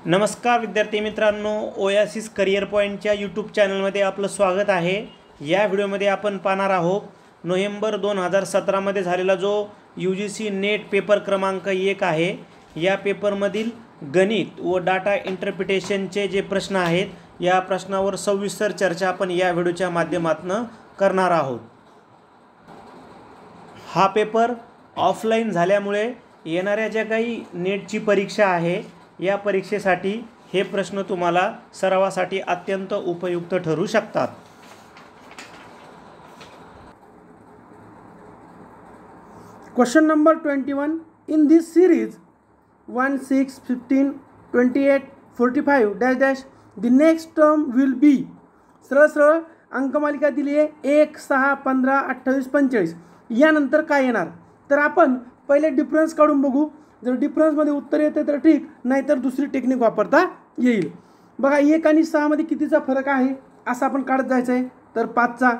नमस्कार विद्यार्थी मित्रांनो, ओयासिस करिअर पॉईंटच्या यूट्यूब चॅनलमध्ये आपलं स्वागत आहे। या व्हिडिओमध्ये आपण पाहणार आहोत नोव्हेंबर 2017मध्ये झालेला जो UGC नेट पेपर क्रमांक 1 आहे। या पेपरमधील गणित व डाटा इंटरप्रिटेशनचे जे प्रश्न आहेत, या प्रश्नावर सविस्तर चर्चा आपण या व्हिडिओच्या माध्यमातून करणार आहोत। हा पेपर ऑफलाइन झाल्यामुळे येणाऱ्या ज्या काही नेटची परीक्षा आहे, या परीक्षेसाठी हे प्रश्न तुम्हाला सरावासाठी अत्यंत उपयुक्त ठरू शकतात। Question number 21 in this series 1 6 15 28 45 dash dash the next term will be. सरळ सरळ अंकमालिका दिली आहे 1 6 15 28 45। यानंतर काय येणार तर आपण पहिले डिफरन्स काढून बघू। जर डिफरन्समध्ये उत्तर येते तर ठीक, नाहीतर दुसरी टेक्निक वापरता येईल। बघा 1 आणि 6 मध्ये कितीचा फरक आहे असं आपण काढत जायचं आहे तर 5चा।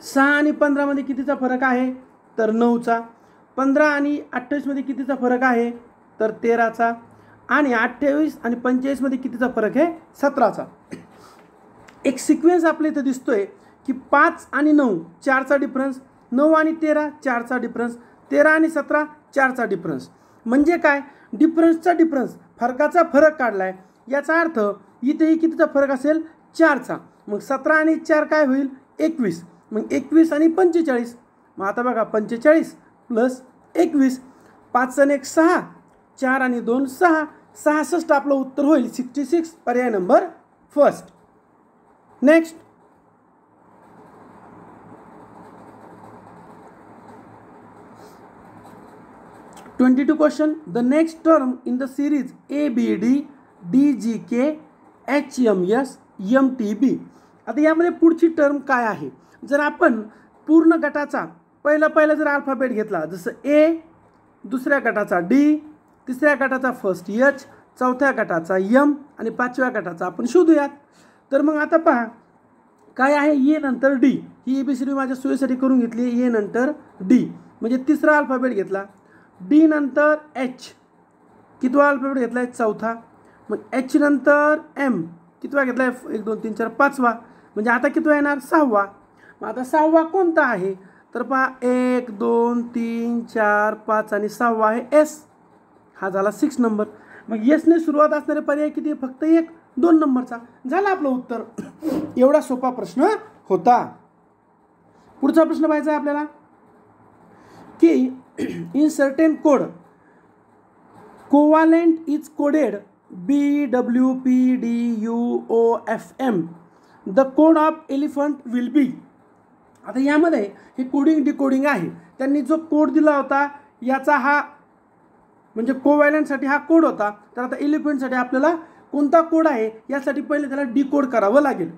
6 आणि 15 मध्ये कितीचा फरक आहे तर 9चा। 15 आणि 28 मध्ये कितीचा फरक आहे तर 13चा। आणि 28 आणि 45 मध्ये कितीचा फरक आहे 17चा। एक सिक्वेन्स आपल्या इथे दिसतोय की 5 आणि 9 4चा डिफरन्स, 9 आणि 13 4चा डिफरन्स, 13 आणि 17 4चा डिफरन्स। म्हणजे काय, डिफरन्सचा डिफरन्स फरकाचा फरक काढलाय, याचा अर्थ इथेही कितीचा फरक असेल 4चा। मग 17 आणि 4 काय होईल 21। मग 21 आणि 45। मग आता बघा 45 प्लस 21, 5 आणि 1 6, 4 आणि 2 6, 66 आपलं उत्तर होईल 66, पर्याय number first. Next (22) question the next term in the series ABD DGK HMS MTB। आता यामध्ये पुढची टर्म काय आहे, जर आपण पूर्ण गटाचा पहिला जर अल्फाबेट घेतला, जसं A, दुसऱ्या गटाचा D, तिसऱ्या गटाचा फर्स्ट H, चौथ्या गटाचा M आणि पाचव्या गटाचा आपण शोधूयात। तर मग आता पहा काय आहे, A नंतर D, ही ABCD माझ्या सोयीसाठी करून घेतली। A नंतर D म्हणजे तिसरा अल्फाबेट घेतला, D नंतर H, कितवा अल्फाबेट घेतला आहे चौथा। मग H नंतर M, कितवा घेतला आहे 1 2 3 4 5वा, म्हणजे आता कितवा येणार 6वा। मग आता 6वा कोणता आहे तर पहा 1 2 3 4 5 आणि 6वा आहे S, हा झाला 6 नंबर। मग S ने सुरुवात असणारे पर्याय किती, फक्त 1 2 नंबरचा। झाला आपलं उत्तर। एवढा सोपा प्रश्न होता। पुढचा प्रश्न पाहायचा आहे आपल्याला की in certain code covalent is coded BWPDUOFM, the code of elephant will be। आता यामध्ये हे कोडिंग डिकोडिंग आहे, त्यांनी जो कोड दिला होता याचा हा म्हणजे कोवॅलंटसाठी हा कोड होता। तर आता एलिफंटसाठी आपल्याला कोणता कोड आहे यासाठी पहिले त्याला डिकोड करावं लागेल।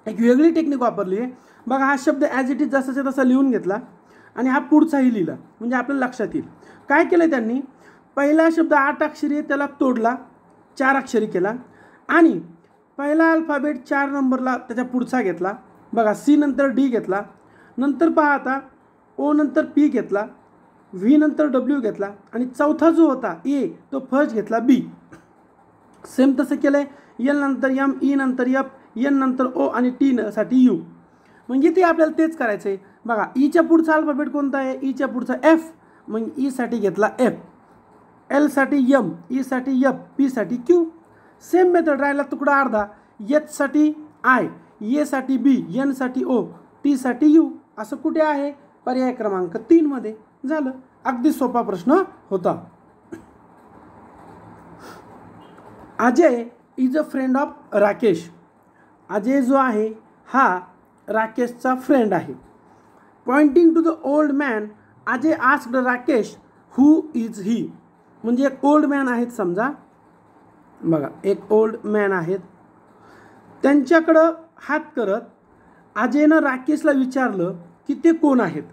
एक वेगळी टेक्निक वापरली आहे बघा। हा शब्द ॲज इट इज जसाच्या तसा लिहून घेतला आणि हा पुढचाही लिहिला, म्हणजे आपल्याला लक्षात येईल। काय केलं त्यांनी, पहिला शब्द 8 अक्षरी आहे त्याला तोडला, 4 अक्षरी केला आणि पहिला अल्फाबेट 4 नंबरला त्याच्या पुढचा घेतला। बघा C नंतर D घेतला, नंतर पहा आता O नंतर P घेतला, V नंतर W घेतला आणि चौथा जो होता A तो फर्स्ट घेतला B। सेम तसं केलं आहे L नंतर M, E नंतर F, N नंतर O आणि T साठी U। म्हणजे ते आपल्याला तेच करायचं आहे। बघा ईच्या पुढचा अल्फाबेट कोणता आहे, ईच्या पुढचा F, मग ई साठी घेतला F, L साठी M, E साठी F, P साठी Q। सेम मेथड राहिला तुकडा अर्धा, H साठी I, A साठी B, N साठी O, T साठी U। असं कुठे आहे पर्याय क्रमांक 3 मध्ये। झालं, अगदी सोपा प्रश्न होता। Ajay is a friend of Rakesh. Ajay जो आहे हा राकेशचा फ्रेंड आहे। Pointing to the old man Ajay asked Rakesh who is he. म्हणजे एक ओल्ड मॅन आहेत समजा, बघा एक ओल्ड मॅन आहेत, त्यांच्याकडं हात करत अजयनं राकेशला विचारलं की ते कोण आहेत।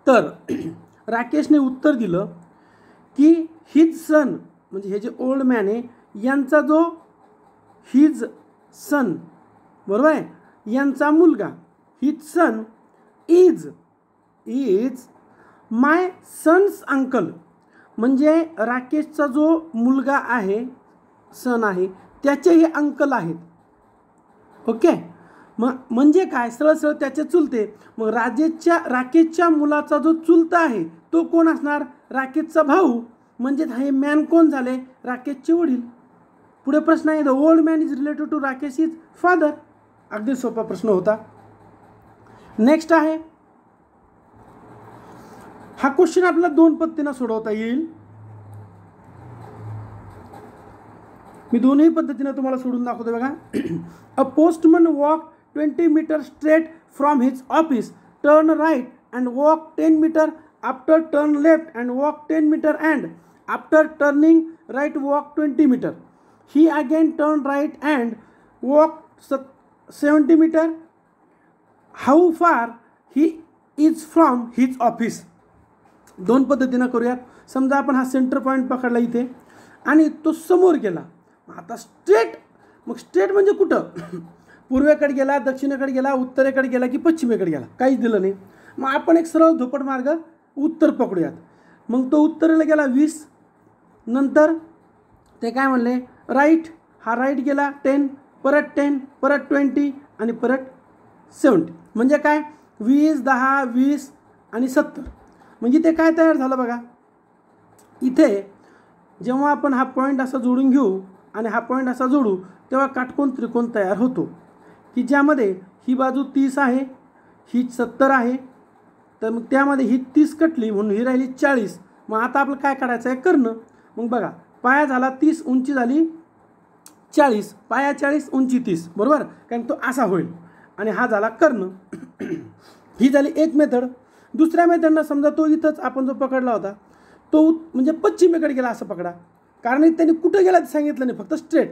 तर राकेशने उत्तर दिलं की हिज सन, म्हणजे हे जे ओल्ड मॅन आहे यांचा जो हिज सन, बरोबर आहे, यांचा मुलगा, his son is my son's uncle. म्हणजे राकेशचा जो मुलगा आहे सन आहे, त्याचे हे अंकल आहेत. ओके, म्हणजे काय, सरळ सरळ त्याचे चुलते. मग राकेशच्या मुलाचा जो चुलता आहे तो कोण असणार, राकेशचा भाऊ. म्हणजे हे मॅन कोण झाले, राकेशचे वडील. पुढे प्रश्न आहे, the old man is related to Rakesh is father. अगदी सोपा प्रश्न होता. नेक्स्ट आहे, हा क्वेश्चन आपल्याला दोन पद्धतीने सोडवता येईल. मी दोन्ही पद्धतीने तुम्हाला सोडून दाखवतो बघा. A postman walk 20 metres straight from his office, turn right and walk 10 metre, after turn left and walk 10 metre, and after turning right walk 20 metre. He again turn right and walk 70 metre. How far he is from his office. दोन पद्धतीनं करूयात. समजा आपण हा centre point पकडला इथे आणि तो समोर गेला. आता स्ट्रेट, मग स्ट्रेट म्हणजे कुठं, पूर्वेकडे गेला, दक्षिणेकडे गेला, उत्तरेकडे गेला की पश्चिमेकडे गेला, काहीच दिलं नाही. मग आपण एक सरळ धोपट मार्ग उत्तर पकडूयात. मग तो उत्तरेला गेला 20, नंतर ते काय म्हणले राईट, हा राईट गेला 10, परत 10, परत 20 आणि परत 70. म्हणजे काय 20, 10, 20 आणि 70. म्हणजे ते काय तयार झालं बघा. इथे जेव्हा आपण हा पॉईंट असा जोडून घेऊ आणि हा पॉईंट असा जोडू तेव्हा काटकोन त्रिकोण तयार होतो, की ज्यामध्ये ही बाजू 30 आहे, ही 70 आहे. तर मग त्यामध्ये ही 30 कटली म्हणून ही राहिली 40. मग आता आपलं काय काढायचं आहे, कर्ण. मग बघा, पाया झाला 30, उंची झाली 40, पाया 40, उंची 30, बरोबर, कारण तो असा होईल. आणि हा झाला कर्ण. ही झाली एक मेथड. दुसऱ्या मेथडनं समजा तो इथंच आपण जो पकडला होता तो म्हणजे पश्चिमेकडे गेला असं पकडा, कारण त्यांनी कुठं गेला ते सांगितलं नाही, फक्त स्ट्रेट.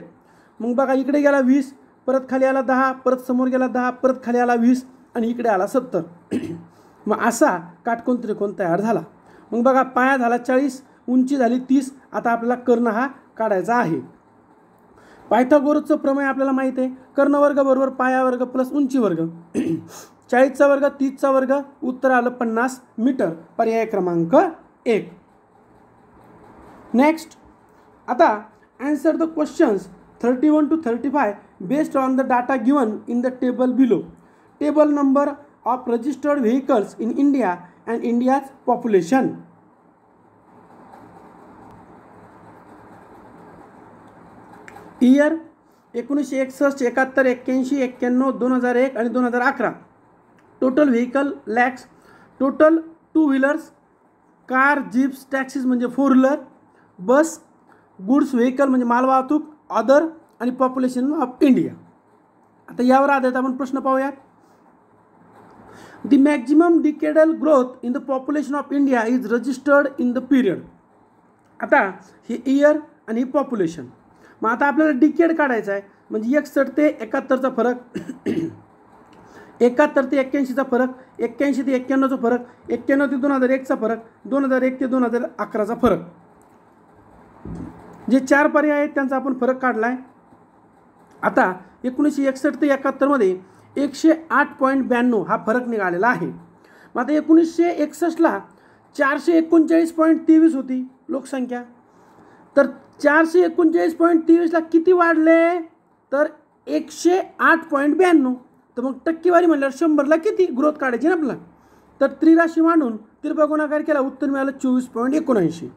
मग बघा, इकडे गेला 20, परत खाली आला 10, परत समोर गेला 10, परत खाली आला 20 आणि इकडे आला 70. मग असा काटकोन त्रिकोण तयार झाला. मग बघा, पाया झाला 40, उंची झाली 30. आता आपल्याला कर्ण हा काढायचा आहे. पायथागोरसचं प्रमेय आपल्याला माहिती आहे, कर्ण वर्ग बरोबर पाया वर्ग प्लस उंची वर्ग. 40चा वर्ग 30चा वर्ग, उत्तर आलं 50 मीटर. पर्याय क्रमांक 1. नेक्स्ट, आता answer the questions 31 to 35 based on the data given in the table below. Table number of registered vehicles in India and India's population. Year 1961, 71, 81, 91, 2001 आणि 2011. Total vehicle lakhs, total two wheelers, car, jeeps, taxis म्हणजे 4 wheeler, बस, goods vehicle म्हणजे मालवाहतूक, other आणि population of India. आता यावर आधारित आपण प्रश्न पाहूयात. The maximum decadal growth in the population of India is registered in the period. आता हे इयर आणि ही पॉप्युलेशन. मग आता आपल्याला डिकेड काढायचा आहे, म्हणजे 61 ते 71चा फरक, 71 ते 81चा फरक, 81 ते 91चा फरक, 91 ते 2001चा फरक, 2001 ते 2011चा फरक. जे 4 पर्याय आहेत त्यांचा आपण फरक काढला आहे. आता 1961 ते 71मध्ये 108.92 हा फरक निघालेला आहे. मग आता 1961ला 439.23 होती लोकसंख्या. तर 439.23ला किती वाढले, तर 108.92. तर मग टक्केवारी म्हणल्यावर 100ला किती ग्रोथ काढायची ना आपल्याला. तर त्रिराशी मांडून तिरपा गुणाकार केला, उत्तर मिळालं 24.79.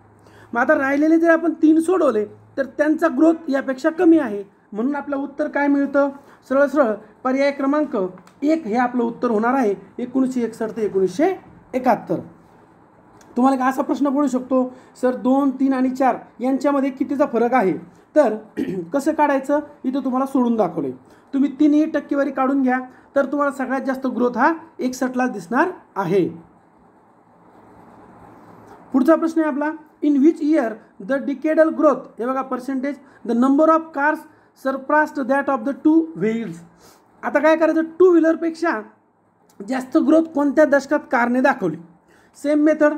मग आता राहिलेले जर आपण 3 सोडवले तर त्यांचा ग्रोथ यापेक्षा कमी आहे, म्हणून आपलं उत्तर काय मिळतं, सरळ सरळ पर्याय क्रमांक 1 हे आपलं उत्तर होणार आहे. 1961 ते 1971. तुम्हाला एक असा प्रश्न पडू शकतो, सर 2, 3 आणि 4 यांच्यामध्ये कितीचा फरक आहे, तर कसं काढायचं इथं तुम्हाला सोडून दाखवले. तुम्ही 3ही टक्केवारी काढून घ्या, तर तुम्हाला सगळ्यात जास्त ग्रोथ हा 61ला दिसणार आहे. पुढचा प्रश्न आहे आपला, in which year the decadal growth, हे बघा percentage, the number of cars surpassed that of the 2 wheels. आता काय करायचं, 2 व्हीलरपेक्षा जास्त ग्रोथ कोणत्या दशकात कारने दाखवली. Same method,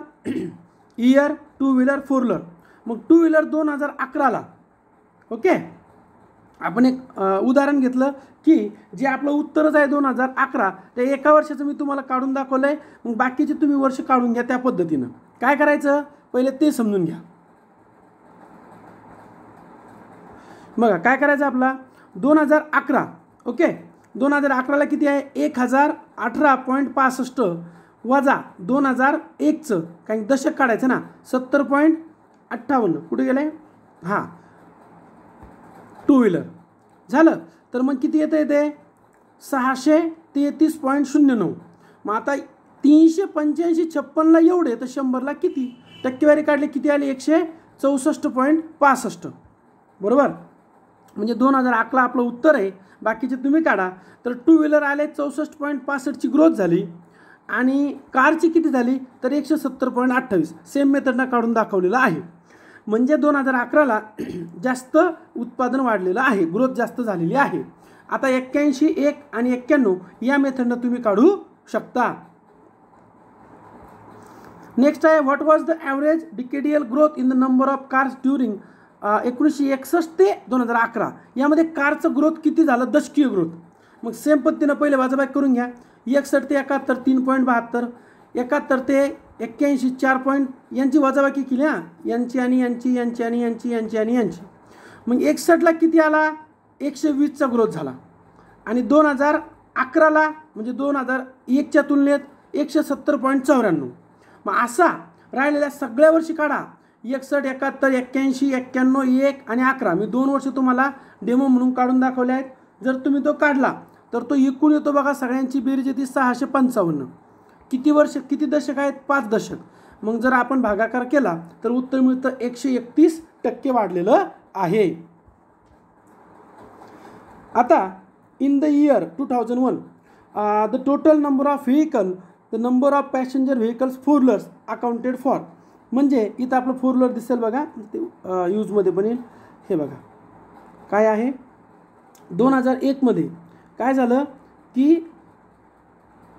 year, 2 wheeler, 4 wheeler. मग 2 व्हीलर 2011ला. ओके, आपण एक उदाहरण घेतलं की जे आपलं उत्तरच आहे 2011, ते एका वर्षाचं मी तुम्हाला काढून दाखवलं आहे. मग बाकीचे तुम्ही वर्ष काढून घ्या त्या पद्धतीनं. काय करायचं पहिले ते समजून घ्या. बघा काय करायचं आपला 2011 ओके 2011ला किती आहे 1018.65 वजा 2001चं काही दशक काढायचं ना 70.58 कुठे गेलं हां टू व्हीलर झालं तर मग किती येतं ते 633.09 मग आता 385-56ला एवढे तर 100ला किती टक्केवारी काढली किती आली 164.65 बरोबर म्हणजे 2011 आपलं उत्तर आहे बाकीचे तुम्ही काढा तर टू व्हीलर आले 64.65ची ग्रोथ झाली आणि कारची किती झाली तर 170.28 सेम मेथडनं काढून दाखवलेलं आहे म्हणजे 2011ला जास्त उत्पादन वाढलेलं आहे ग्रोथ जास्त झालेली आहे आता 81 1 आणि 91 या मेथडनं तुम्ही काढू शकता नेक्स्ट आहे what was the average decadal growth in the number of cars during 1961 ते 2011 यामध्ये कारचं ग्रोथ किती झालं दशकीय ग्रोथ मग सेम पद्धतीनं पहिले वाजाबाकी करून घ्या 61 ते 71 3.72 71 ते 81 4 यांची वजाबाकी केली हां यांची आणि यांची यांची आणि यांची यांची आणि यांची मग 61ला किती आला 120चा ग्रोथ झाला आणि 2011ला म्हणजे 2001च्या तुलनेत 170.94 मग असा राहिलेल्या सगळ्या वर्षी काढा 61 71 81 91 1 आणि 11 मी 2 वर्ष तुम्हाला डेमो म्हणून काढून दाखवले आहेत जर तुम्ही तो काढला तर तो एकूण येतो बघा सगळ्यांची बेरीज येते 655 किती वर्ष किती दशक आहेत 5 दशक मग जर आपण भागाकार केला तर उत्तर मिळतं 131% वाढलेलं आहे आता in the year 2001 the total number of vehicle the number of passenger vehicles four wheelers accounted for म्हणजे इथं आपलं फोर व्हीलर दिसेल बघा ते यूजमध्ये पण येईल हे बघा काय आहे 2001मध्ये काय झालं की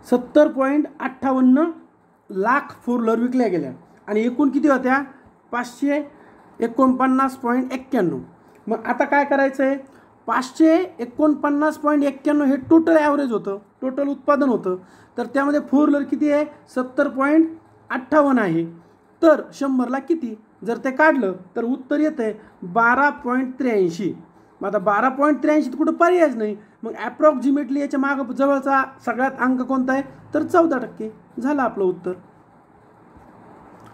70.58 लाख फोर व्हीलर विकल्या गेल्या आणि एकूण किती होत्या 549.91 मग आता काय करायचं आहे 549.91 हे टोटल ॲव्हरेज होतं टोटल उत्पादन होतं तर त्यामध्ये फोर व्हीलर किती आहे 70.58 आहे तर 100ला किती जर ते काढलं तर उत्तर येतं आहे 12.83 मग आता 12.83 कुठं पर्यायच नाही मग ॲप्रॉक्सिमेटली याच्या मागं जवळचा सगळ्यात अंक कोणता आहे तर 14% झालं आपलं उत्तर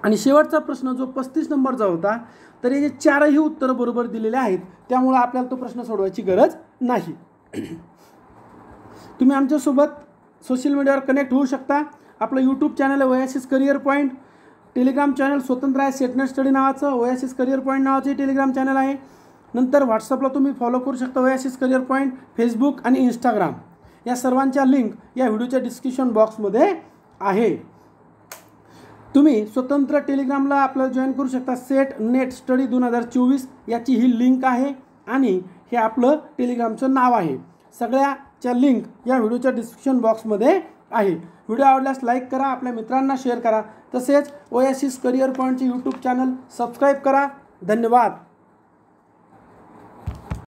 आणि शेवटचा प्रश्न जो 35 नंबरचा होता तर याचे चारही उत्तरं बरोबर दिलेले आहेत त्यामुळे आपल्याला तो प्रश्न सोडवायची गरज नाही तुम्ही आमच्यासोबत सोशल मीडियावर कनेक्ट होऊ शकता आपलं यूट्यूब चॅनल आहे oasis career point Telegram channel स्वतंत्र आहे सेटनेट स्टडी नावाचं ओएसिस करिअर पॉईंट नावाचे टेलिग्राम चॅनल आहे नंतर व्हॉट्सअपला तुम्ही फॉलो करू शकता ओएसिस करिअर पॉईंट फेसबुक आणि इंस्टाग्राम या सर्वांच्या लिंक या व्हिडिओच्या डिस्क्रिप्शन बॉक्समध्ये आहे तुम्ही स्वतंत्र टेलिग्रामला आपल्याला जॉईन करू शकता सेट नेट स्टडी 2024 याची ही लिंक आहे आणि हे आपलं टेलिग्रामचं नाव आहे सगळ्याच्या लिंक या व्हिडिओच्या डिस्क्रिप्शन बॉक्समध्ये आहे व्हिडिओ आवडल्यास लाईक करा आपल्या मित्रांना शेअर करा तसेच ओएसिस करिअर पॉईंटचे यूट्यूब चॅनल सबस्क्राईब करा धन्यवाद